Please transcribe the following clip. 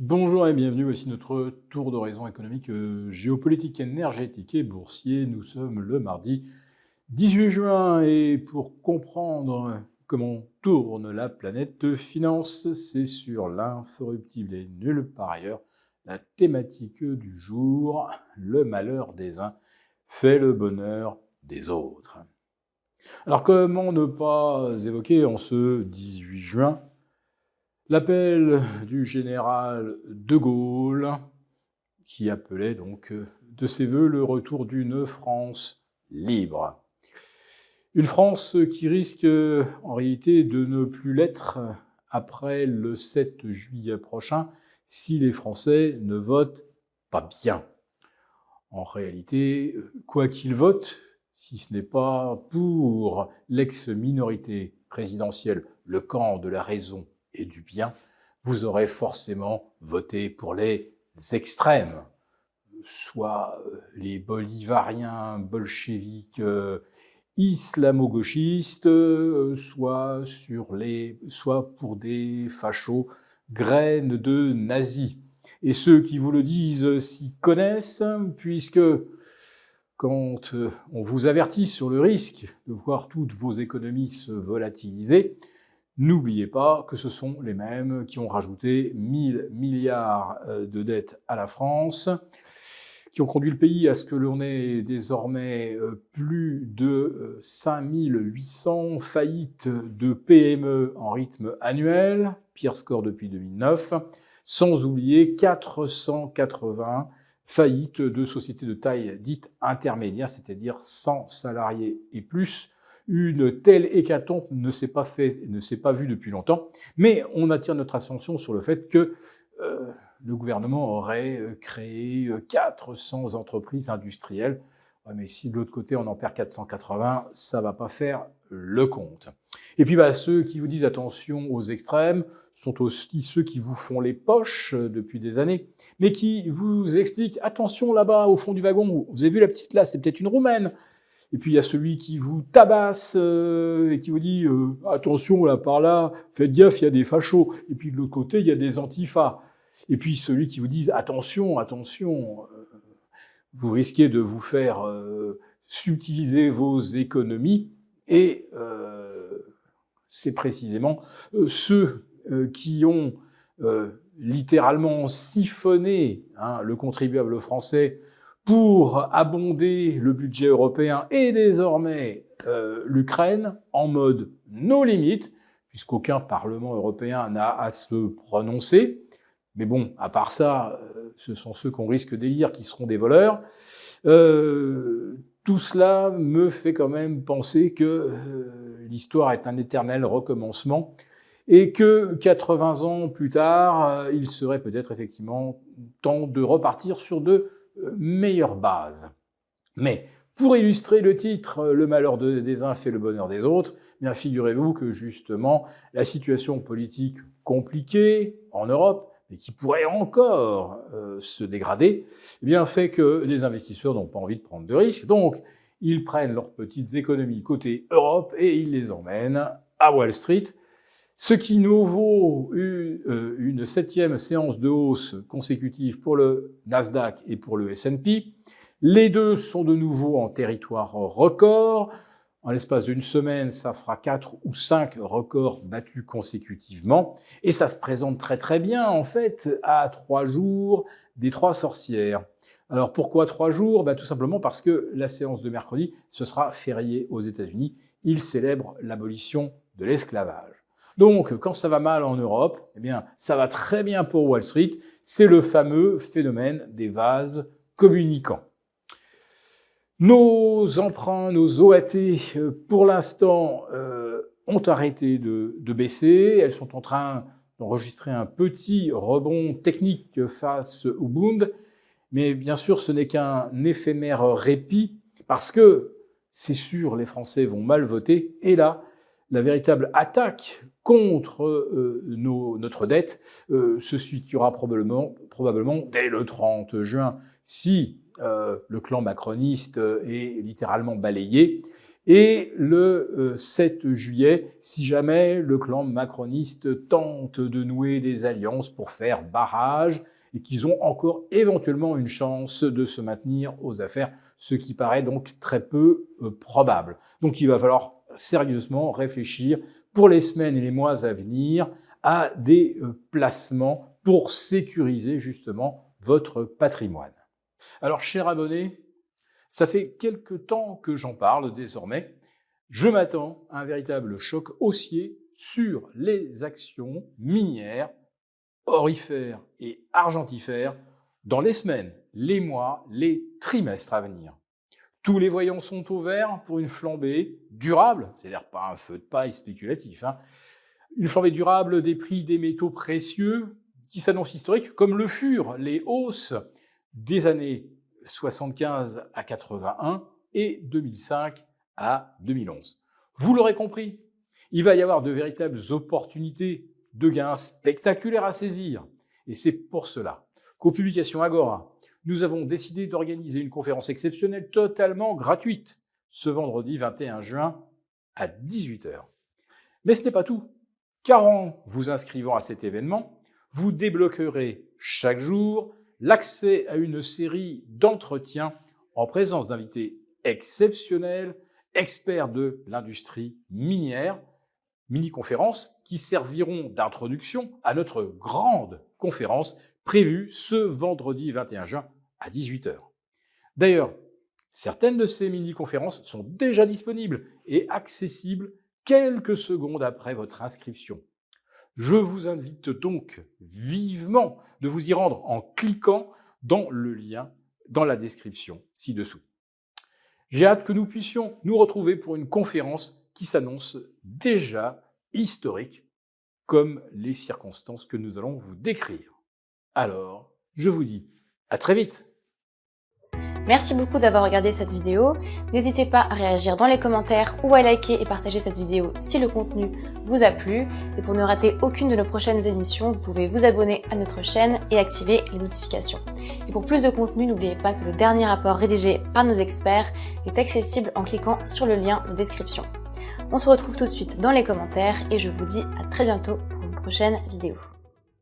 Bonjour et bienvenue, voici notre tour d'horizon économique, géopolitique, énergétique et boursier. Nous sommes le mardi 18 juin et pour comprendre comment tourne la planète finance, c'est sur l'incorruptible et nulle part ailleurs. La thématique du jour, le malheur des uns fait le bonheur des autres. Alors comment ne pas évoquer en ce 18 juin l'appel du général de Gaulle, qui appelait donc de ses voeux le retour d'une France libre. Une France qui risque en réalité de ne plus l'être après le 7 juillet prochain si les Français ne votent pas bien. En réalité, quoi qu'ils votent, si ce n'est pas pour l'ex-minorité présidentielle, le camp de la raison et du bien, vous aurez forcément voté pour les extrêmes, soit les bolivariens bolcheviques islamo-gauchistes, soit pour des fachos graines de nazis. Et ceux qui vous le disent s'y connaissent, puisque quand on vous avertit sur le risque de voir toutes vos économies se volatiliser, n'oubliez pas que ce sont les mêmes qui ont rajouté 1000 milliards de dettes à la France, qui ont conduit le pays à ce que l'on ait désormais plus de 5800 faillites de PME en rythme annuel, pire score depuis 2009, sans oublier 480 faillites de sociétés de taille dite intermédiaire, c'est-à-dire 100 salariés et plus. Une telle hécatombe ne s'est pas vue depuis longtemps, mais on attire notre attention sur le fait que le gouvernement aurait créé 400 entreprises industrielles. Ouais, mais si de l'autre côté on en perd 480, ça ne va pas faire le compte. Et puis ceux qui vous disent attention aux extrêmes sont aussi ceux qui vous font les poches depuis des années, mais qui vous expliquent attention là-bas au fond du wagon, vous avez vu la petite là, c'est peut-être une Roumaine. Et puis il y a celui qui vous tabasse et qui vous dit attention là par là, faites gaffe, il y a des fachos. Et puis de l'autre côté, il y a des antifas. Et puis celui qui vous dit attention, attention, vous risquez de vous faire subtiliser vos économies. Et c'est précisément ceux qui ont littéralement siphonné le contribuable français pour abonder le budget européen et désormais l'Ukraine en mode no limite, puisqu'aucun Parlement européen n'a à se prononcer. Mais bon, à part ça, ce sont ceux qu'on risque d'élire qui seront des voleurs. Tout cela me fait quand même penser que l'histoire est un éternel recommencement et que 80 ans plus tard, il serait peut-être effectivement temps de repartir sur de meilleures bases. Mais pour illustrer le titre « Le malheur des uns fait le bonheur des autres », bien figurez-vous que justement la situation politique compliquée en Europe, et qui pourrait encore se dégrader, eh bien fait que les investisseurs n'ont pas envie de prendre de risques. Donc, ils prennent leurs petites économies côté Europe et ils les emmènent à Wall Street, ce qui nous vaut une 7e séance de hausse consécutive pour le Nasdaq et pour le S&P. Les deux sont de nouveau en territoire record. En l'espace d'une semaine, ça fera 4 ou 5 records battus consécutivement. Et ça se présente très très bien, en fait, à 3 jours des 3 sorcières. Alors pourquoi 3 jours ? Tout simplement parce que la séance de mercredi, ce sera férié aux États-Unis. Ils célèbrent l'abolition de l'esclavage. Donc, quand ça va mal en Europe, eh bien, ça va très bien pour Wall Street. C'est le fameux phénomène des vases communicants. Nos emprunts, nos OAT, pour l'instant, ont arrêté de baisser. Elles sont en train d'enregistrer un petit rebond technique face au Bund. Mais bien sûr, ce n'est qu'un éphémère répit parce que, c'est sûr, les Français vont mal voter. Et là, la véritable attaque contre notre dette se situera probablement dès le 30 juin, si le clan macroniste est littéralement balayé. Et le 7 juillet, si jamais le clan macroniste tente de nouer des alliances pour faire barrage et qu'ils ont encore éventuellement une chance de se maintenir aux affaires, ce qui paraît donc très peu probable. Donc il va falloir sérieusement réfléchir pour les semaines et les mois à venir à des placements pour sécuriser justement votre patrimoine. Alors, chers abonnés, ça fait quelque temps que j'en parle désormais. Je m'attends à un véritable choc haussier sur les actions minières, aurifères et argentifères dans les semaines, les mois, les trimestres à venir. Tous les voyants sont au vert pour une flambée durable, c'est-à-dire pas un feu de paille spéculatif, une flambée durable des prix des métaux précieux qui s'annonce historique, comme le furent les hausses des années 75 à 81 et 2005 à 2011. Vous l'aurez compris, il va y avoir de véritables opportunités de gains spectaculaires à saisir. Et c'est pour cela qu'aux Publications Agora, nous avons décidé d'organiser une conférence exceptionnelle totalement gratuite ce vendredi 21 juin à 18 h. Mais ce n'est pas tout, car en vous inscrivant à cet événement, vous débloquerez chaque jour l'accès à une série d'entretiens en présence d'invités exceptionnels, experts de l'industrie minière, mini-conférences qui serviront d'introduction à notre grande conférence prévue ce vendredi 21 juin à 18 h. D'ailleurs, certaines de ces mini-conférences sont déjà disponibles et accessibles quelques secondes après votre inscription. Je vous invite donc vivement de vous y rendre en cliquant dans le lien dans la description ci-dessous. J'ai hâte que nous puissions nous retrouver pour une conférence qui s'annonce déjà historique, comme les circonstances que nous allons vous décrire. Alors, je vous dis à très vite. Merci beaucoup d'avoir regardé cette vidéo. N'hésitez pas à réagir dans les commentaires ou à liker et partager cette vidéo si le contenu vous a plu. Et pour ne rater aucune de nos prochaines émissions, vous pouvez vous abonner à notre chaîne et activer les notifications. Et pour plus de contenu, n'oubliez pas que le dernier rapport rédigé par nos experts est accessible en cliquant sur le lien de description. On se retrouve tout de suite dans les commentaires et je vous dis à très bientôt pour une prochaine vidéo.